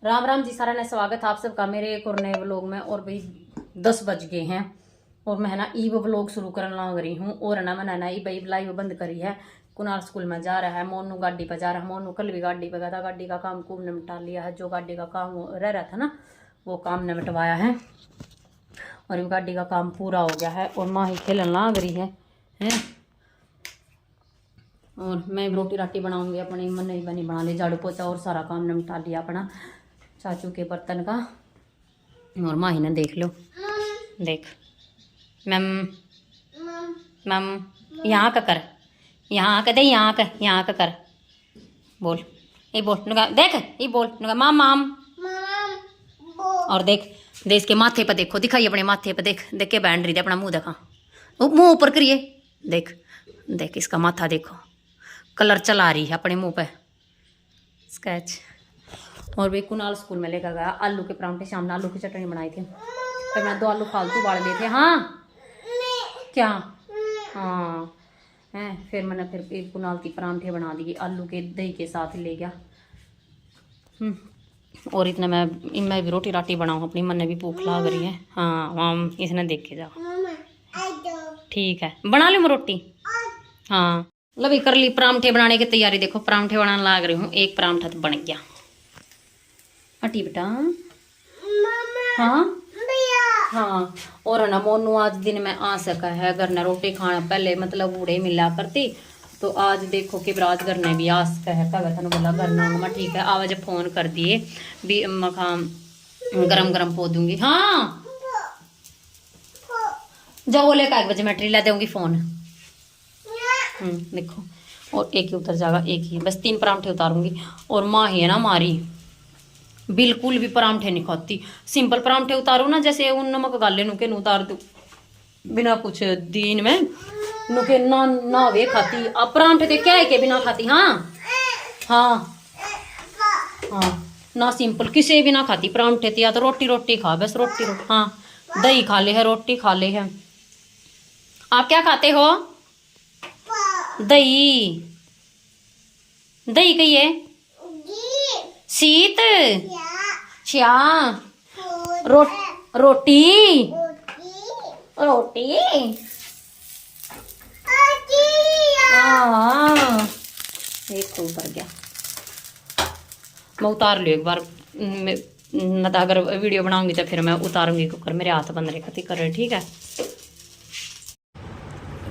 राम राम जी सारा ने स्वागत है आप सबका मेरे एक और नए व्लॉग में। और भाई 10 बज गए हैं और मैं ना ईब व्लॉग शुरू करने लग रही हूँ। और ना मैंने ना भाई लाइव बंद करी है। कुनाल स्कूल में जा रहा है, मोनू गाड़ी पर जा रहा है। मोनू कल भी गाड़ी पर गया था, गाड़ी का काम खूब निपटा लिया है। जो गाड़ी का काम रह रहा था ना वो काम निपटवाया है और गाड़ी का काम पूरा हो गया है। और माँ ही खेलने लग रही है। और मैं रोटी राटी बनाऊंगी अपनी। मन नहीं बनी बना ली, झाड़ू पोछा और सारा काम निपटा लिया अपना चाचू के बर्तन का। और माही ने देख लो, देख मैम मैम यहाँ का कर, यहाँ का दे, यहाँ का कर, बोल ये बोल नुगा, देख ये बोल नुगा माम माम। और देख दे इसके माथे पर, देखो दिखाइए अपने माथे पर, देख देख के बैंड रही थी, अपना मुंह देखा, मुंह ऊपर करिए, देख देख इसका माथा देखो, कलर चला रही है अपने मुंह पे स्केच। और भी कुनाल स्कूल में लेकर गया आलू के परांठे, सामने आलू की चटनी बनाई थी। फिर मैं 2 आलू फालतू उबाल लिए थे। हाँ क्या, हाँ है। फिर मैंने फिर कुनाल की परांठे बना दिए आलू के दही के साथ ले गया। और इतना मैं भी रोटी राटी बनाऊँ अपनी, मन ने भी भूख लग रही है। हाँ माम इसने देख के जाओ, ठीक है बना लूँ मैं रोटी। हाँ लो भी कर ली परांठे बनाने की तैयारी। देखो परांठे बनाने लग रही हूँ। एक परांठा तो बन गया हटी बेटा। हाँ हाँ। और ना मोनू आज दिन में आ सका है घर ने रोटी खाना, पहले मतलब बूढ़े मिला करती, तो आज देखो कि राज घर ने भी आ सका है। कहा था बोला घर ना मैं ठीक है आवाज फोन कर दिए भी मखा गरम गरम पो दूंगी। हाँ जाओ बोले 1 बजे मैं ट्री दूंगी फोन। देखो और एक ही उतर जाएगा, एक ही बस 3 परांठे उतारूंगी। और माँ ही है ना हमारी बिल्कुल भी परांठे नहीं खाती। सिंपल परांठे उतारू ना जैसे उन नमक गाले नुके न उतार दू बिना कुछ दिन में नुके ना वे खाती। अब परांठे तो क्या है के बिना खाती। हाँ हाँ हाँ ना सिंपल किसी भी ना खाती परांठे या तो रोटी खा बस रोटी। हाँ दही खा ले है, रोटी खा ले है। आप क्या खाते हो? दही दही कही है शीत श्या रोटी रोटी। हाँ एक तो उतर गया, मैं उतार लू एक बार। न तो अगर वीडियो बनाऊंगी तो फिर मैं उतारूंगी कुकर, मेरे हाथ बंद रहे कर रहे। ठीक है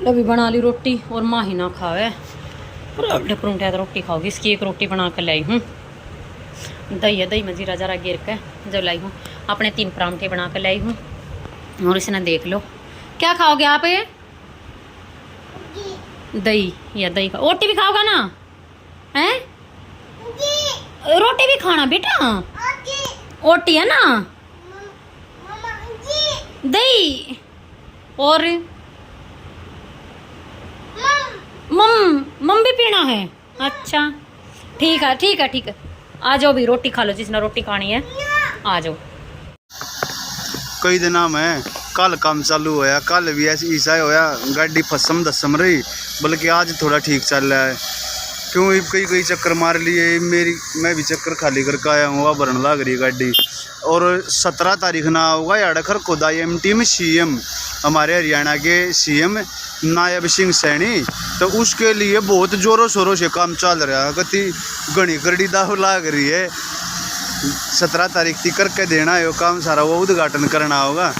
अभी बना ली रोटी और माँ ही ना खावे परांठे तो रोटी खाओगी। इसकी एक रोटी बना कर लाई हूँ। दही है, दही में जीरा जरा गिर के जब लाई हूँ। अपने 3 परांठे बना कर लाई हूँ। और इसने देख लो क्या खाओगे आप? दही या दही का रोटी भी खाओगा ना? हैं रोटी भी खाना बेटा, ओटी है ना दही। और मम भी पीना है? अच्छा ठीक है ठीक है ठीक है, आ जाओ भी रोटी खा लो जिसने रोटी खानी है, आ जाओ। कई दिन में कल काम चालू होया, कल भी ऐसी ईसा होया गाड़ी फसम दसम रही, बल्कि आज थोड़ा ठीक चल रहा है। क्यों कई चक्कर मार लिए मैं भी चक्कर खाली करके आया हूँ। भरन लग रही गाड़ी। और 17 तारीख ना होगा यार खर खुदा एमटी में सीएम, हमारे हरियाणा के सीएम नायब सिंह सैनी, तो उसके लिए बहुत जोरों शोरों से काम चल रहा है। कति घनी करड़ी दाव लाग रही है। 17 तारीख थी करके देना है वो काम सारा, वो उद्घाटन करना होगा।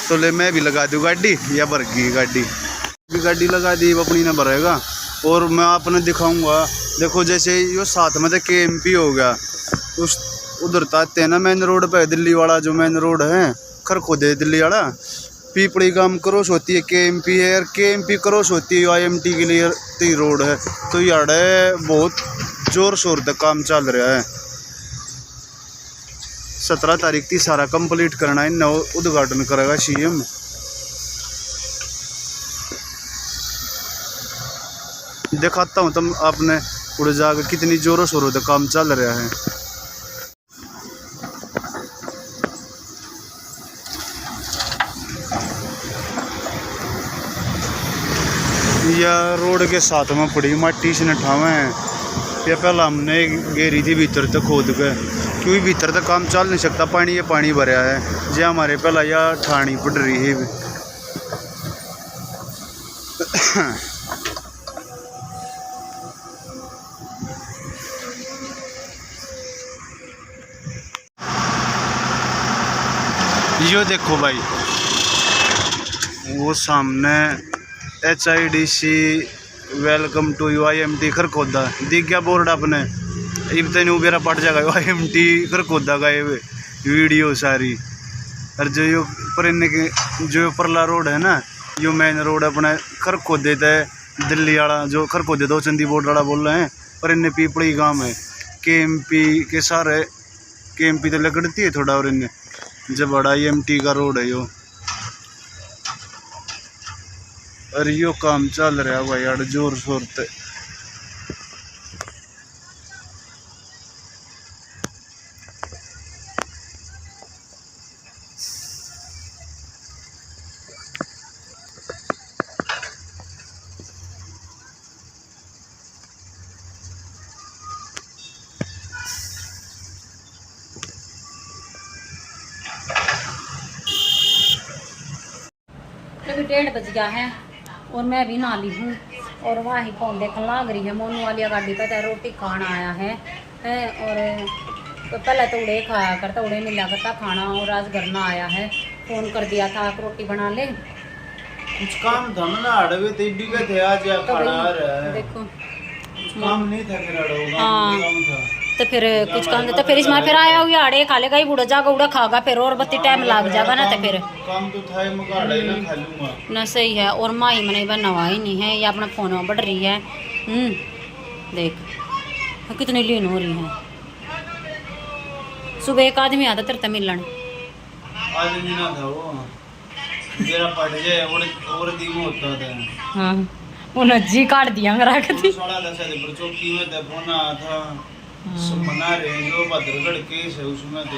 तो ले मैं भी लगा दूँ गाड़ी या भर गई गाड़ी लगा दी अपनी ना भरेगा। और मैं आपने दिखाऊंगा, देखो जैसे यो साथ में तो KMP हो गया, उस उधर ताते ना मेन रोड पे दिल्ली वाला जो मेन रोड है खरखोदे दिल्ली वाला, पीपड़ी गांव क्रॉस होती है KMP है, और KMP क्रॉस होती है IMT के लिए रोड है। तो यार बहुत जोर शोर तक काम चल रहा है। 17 तारीख थी सारा कंप्लीट करना है, नव उद्घाटन करेगा सीएम। दिखाता हूँ तुम आपने उड़ जाकर कितनी जोरों शोरों तक काम चल रहा है। यह रोड के साथ में पड़ी मट्टी से नठावे हैं। ये पहला हमने घेरी थी भीतर तक खोद के, क्योंकि भीतर तक काम चल नहीं सकता, पानी ये पानी भरया है जे हमारे पहला या ठाणी पड़ रही है। यो देखो भाई वो सामने HIDC welcome to UIMT Kharkhoda दिख गया बोर्ड अपने। इब तक मेरा पट जाएगा UIMT खरखोदा का ये वीडियो सारी। और जो यो पर जो परला रोड है ना, यो मेन रोड अपना खरखोदे तय दिल्ली वाला, जो खरखोदे दो चंदी बोर्ड वाला बोल रहे हैं, पर इन्हें पीपड़ी गांव है KMP के सारे। KMP तो लगड़ती है थोड़ा, और इन्हें जब बड़ा IMT का रोड है यो। और यो काम चल रहा है भाई यार जोर शोर से। अभी 1:30 बज गया है और मैं भी नहा ली हूँ और वहाँ ही फोन देखने लग रही है। मोनू वाली गाड़ी पे तो रोटी खाना आया है और तो पहले तो उड़े खाया करता, उड़े मिला करता खाना, और आज घर ना आया है। फ़ोन कर दिया था आप रोटी बना ले, कुछ काम था ना अड़वे ते बिगत है आज या तो खड़ा रहा देखो काम नहीं था फिर अड़ो हाँ काम था तो फिर कुछ काम तो फिर इसमें फिर आया हुआ आड़े खा लेगा ही, बूढ़ा जागा उड़ा खागा फिर और बत्ती टाइम लग जाएगा ना, तो फिर काम तो था मगाड़ा ही ना खा लूंगा ना। सही है। और माही मैंने बन नवा ही नहीं है, ये अपना फोन में बढ़ रही है। देख कितनी लीन हो रही है। सुबह एक आदमी आता तेरे मिलन, आदमी ना था वो मेरा पट जाए और दीमो होता था। हाँ वो नज्जी काट दिया मेरा कभी। साला दस है पर चौकी में तो फोन आया था मना रहे जो भद्रगढ़ केस है उसमें तो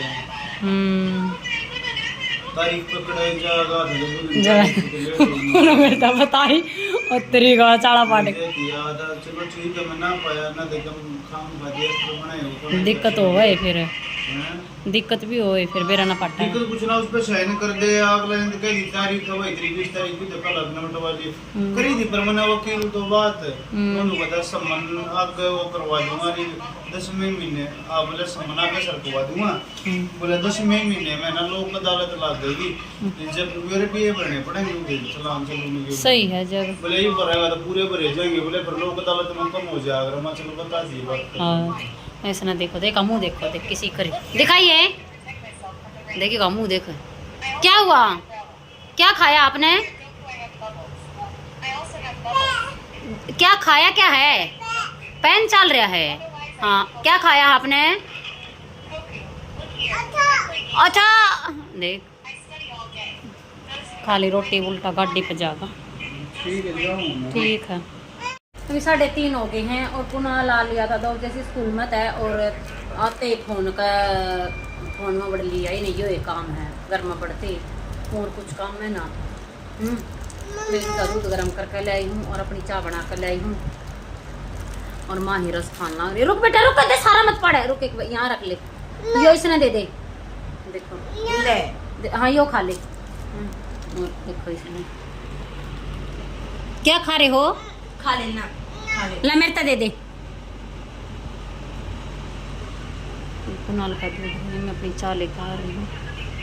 तारीख पकड़े जाएगा उन्होंने बेटा बताई और तेरी गाँव चाड़ा पाट चलो ठीक है मैं ना पाया ना देखम खाम बनाए दिक्कत हो गई फिर, दिक्कत भी हो फिर बेरा ना पाटा दिक्कत कुछ ना उस पे साइन कर दे अगले दिन कई तारीख है भाई 23 तारीख को देखा लगना मिनट वाली करी थी पर मैंने वकील तो बात उन्होंने बता सम्मान आगे वो करवा दूंगा 10वें महीने आप बोले सम्मान आगे सर करवा दूंगा बोले 10वें महीने में ना लोक अदालत लग गई जब मेरे भी ये भरने पड़ेंगे उनके चलान चलूंगे। सही है जब बोले ये भरेगा तो पूरे भरे जाएंगे, बोले फिर लोक अदालत में कम हो जाएगा। मैं चलो बता दी बात। हाँ ऐसा ना देखो, देखा मुंह देखो, देख किसी करे दिखाइए, देखिएगा मुंह देख। क्या हुआ, क्या खाया आपने, क्या खाया, क्या है, पेन चल रहा है। हाँ क्या खाया आपने, अच्छा देख खाली रोटी उल्टा गाड़ी पे जाएगा। ठीक है अभी 3:30 हो गए हैं और पुनः ला लिया था 2 जैसे स्कूल में है और आते ही फोन में बढ़ लिया ही नहीं, ये काम है घर में पढ़ते और कुछ काम है ना। मैं इसका दूध गर्म करके ले आई हूँ और अपनी चाय बना कर ले आई हूँ और माँ ही रस खान लग रही। रुक बेटा रुक, दे सारा मत पड़े, रुक एक यहाँ रख ले, यो इसने दे दे, देखो ले हाँ यो खा ले। देखो इसने क्या खा रहे हो, खा लेना, खा ले। ला मेरे ता दे दे। कुनाल का दूध है, मैं अपनी चाय लेकर आ रही हूँ।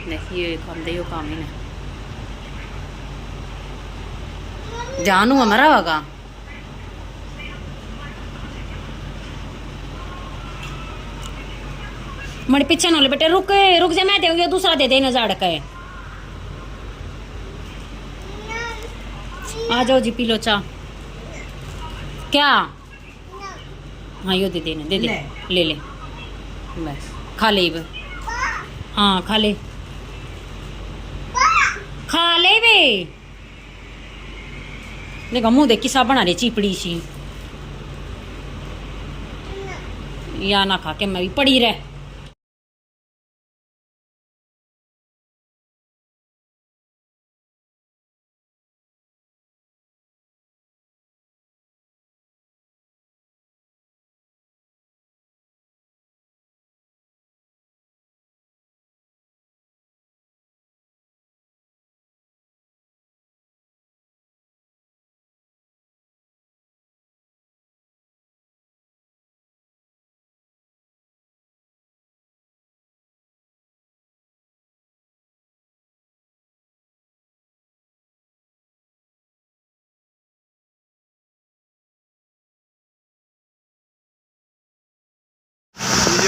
देखिए काम दे, यो काम ही ना जानू हमारा होगा। मेरे पीछे ना ले बेटे, रुक रुक जा, मैं दूंगी दूसरा दे दे ना झाड़ का है। आ जाओ जी पी लो चाय। क्या हाँ यो दे देना, दे दे ले ले बस खा ले अब। हाँ खा ले, खा ले बे। देखो मुंह देख किसा बना रही चिपड़ी सी, या ना खा के मैं भी पड़ी रह।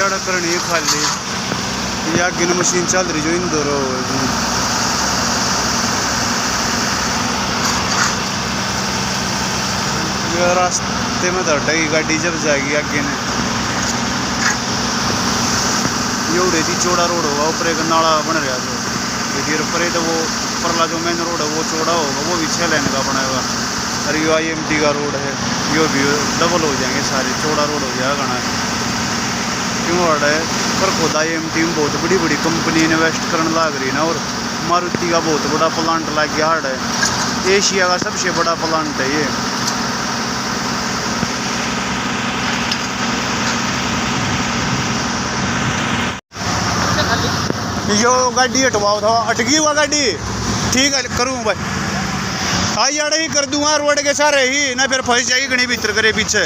जड़ करनी खाली ये आगे न मशीन चल रही जो इन दोनों रास्ते में धटकी गाड़ी जब जाएगी आगे ने ये उड़े थी चौड़ा रोड होगा ऊपर एक नाला बन रहा जो फिर ऊपर तो वो परला जो मेन रोड है वो चौड़ा होगा वो भी 6 लेन का बनाएगा। और ये IMT का रोड है यो भी डबल हो जाएंगे सारे चौड़ा रोड हो जाएगा ना क्यों रोड है पर खुद IMT में बहुत बड़ी बड़ी कंपनी इन्वेस्ट करने लग रही है ना। और मारुति का बहुत बड़ा प्लांट लग गया है एशिया का सबसे बड़ा प्लांट है ये। यो गाड़ी हटवाओ था अटकी हुआ गाड़ी ठीक है करूँ भाई आई आड़े ही कर दूंगा रोड के सारे ही ना फिर फंस जाएगी घनी भीतर करे पीछे।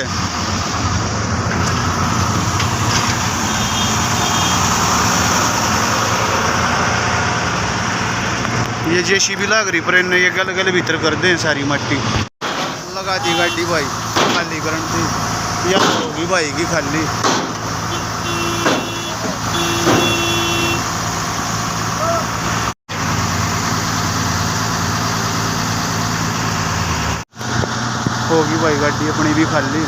ये JCB लग रही पर इन्हें ये गल गल भीतर कर दें सारी मट्टी लगा दी गाड़ी भाई खाली करन थी या होगी भाई की खाली। होगी भाई गाड़ी अपनी भी खाली।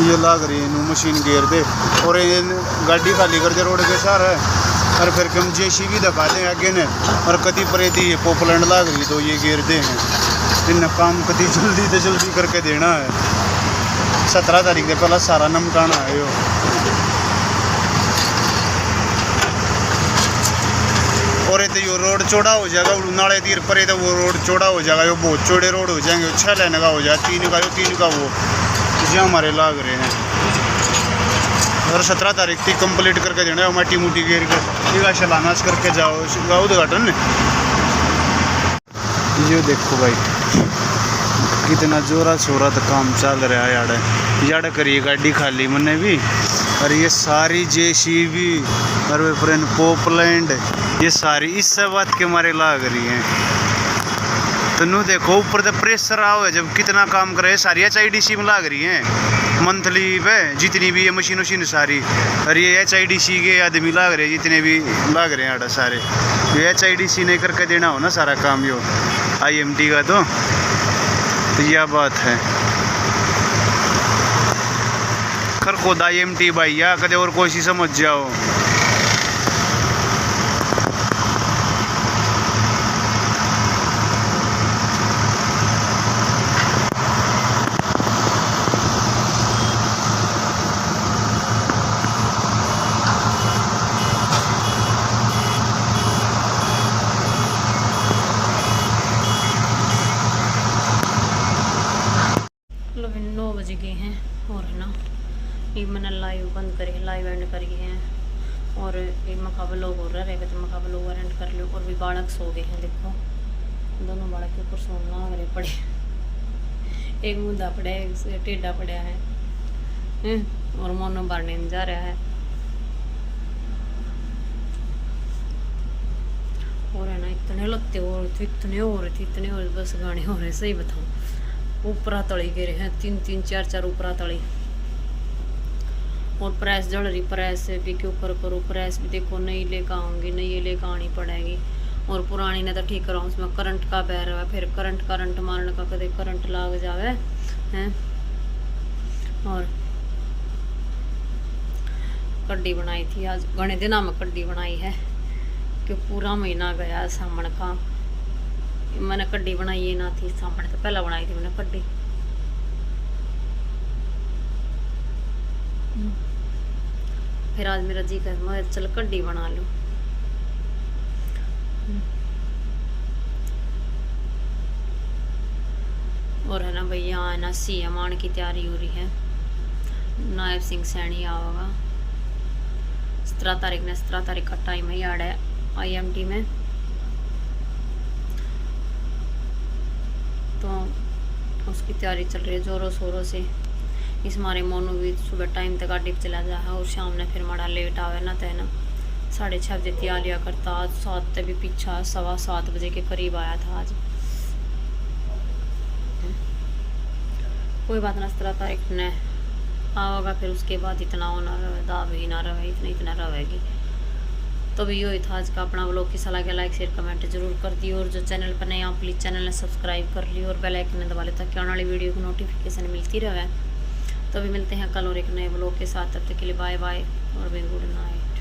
ये लाग रही है मशीन गेर दे और ये गाड़ी खाली कर दे रोड के सारे और फिर हम JCB दिखा दें आगे ने और कति परे थी ये पोपलैंड लाग रही तो ये गेर दे हैं इन काम कति जल्दी से जल्दी करके देना है। 17 तारीख के पहला सारा निपटाना है यो। और ये तो यो रोड चौड़ा हो जाएगा नाले तीर परे तो वो रोड चौड़ा हो जाएगा यो बहुत चौड़े रोड हो जाएंगे 6 लेने का हो जाएगा 3 का वो जो हमारे लाग रहे हैं। और 17 तारीख तक कंप्लीट करके देना है मट्टी मुट्टी घेर कर शिलान्यास करके जाओ उद्घाटन। ये देखो भाई कितना जोरा शोरा तो काम चल रहा है यार करिए गाड़ी खाली मैंने भी। और ये सारी JCB और वे पोपलैंड ये सारी इस सब बात के मारे लाग रही हैं। तो नू देखो ऊपर तो प्रेशर आओ है जब कितना काम करे सारी HIDC में लाग रही हैं मंथली पे जितनी भी ये मशीन वशीन सारी। और ये HIDC के आदमी लाग रहे हैं जितने भी लाग रहे हैं सारे ये HIDC ने करके देना हो ना सारा काम यो IMT का। तो यह बात है खर खुद IMT भाई या कदे और कोई समझ जाओ। मतलब 9 बज गए हैं और है ना ये मैंने लाइव बंद करी लाइव एंड करी है। और ये मकाबल लोग हो रहा रहेगा तो मकाबल लोग एंड कर लो। और भी बालक सो गए हैं देखो दोनों बालक के ऊपर सोना रहे पड़े एक मुद्दा पड़ा है एक टेढ़ा पड़ा है और मोनो भरने जा रहा है। और है ना इतने लत्ते हो रहे थे इतने हो रहे थे इतने और बस गाने हो रहे सही बताऊँ ऊपरा तली गिरे हैं 3 4 ऊपरा तली। और प्रेस जल रही प्रेस भी के ऊपर करो प्रेस भी देखो नई लेकर आऊँगी नई लेकर आनी पड़ेगी। और पुरानी ने तो ठीक कराऊँ उसमें करंट का बह रहा है फिर करंट मारने का कदे करंट लाग जावे हैं। और कड्डी बनाई थी आज घने दिनों में कड्डी बनाई है कि पूरा महीना गया सामण का मैंने कड्डी बनाई ये ना थी सामण तो पहला बनाई थी मैंने कड्डी। फिर आज मेरा जी कर मैं चल कड्डी बना लूं। और है ना भैया है ना CM आने की तैयारी हो रही है नायब सिंह सैनी आओगा 17 तारीख ने 17 तारीख का टाइम है याद है IMT में। तो उसकी तैयारी चल रही है ज़ोरों शोरों से। इस मारे मोनू भी सुबह टाइम तक गाड़ी पर चला जा है और शाम ने फिर माड़ा लेट आवे ना तो है ना 6:30 बजे तैयार लिया करता। आज 7 भी पीछा 7:15 बजे के करीब आया था आज। कोई बात ना 17 तारीख ने आओगा फिर उसके बाद इतना होना रहे दाव ही ना रहे इतना रहेगी। तो भी यही था आज का अपना व्लॉग। की सलाह के लाइक शेयर कमेंट जरूर कर दी और जो चैनल पर नए आप प्लीज़ चैनल ने सब्सक्राइब कर ली और बेल आइकन दबा ले ताकि आने वाली वीडियो की नोटिफिकेशन मिलती रहे। तो भी मिलते हैं कल और एक नए व्लॉग के साथ। तब तक के लिए बाय बाय और गुड नाइट।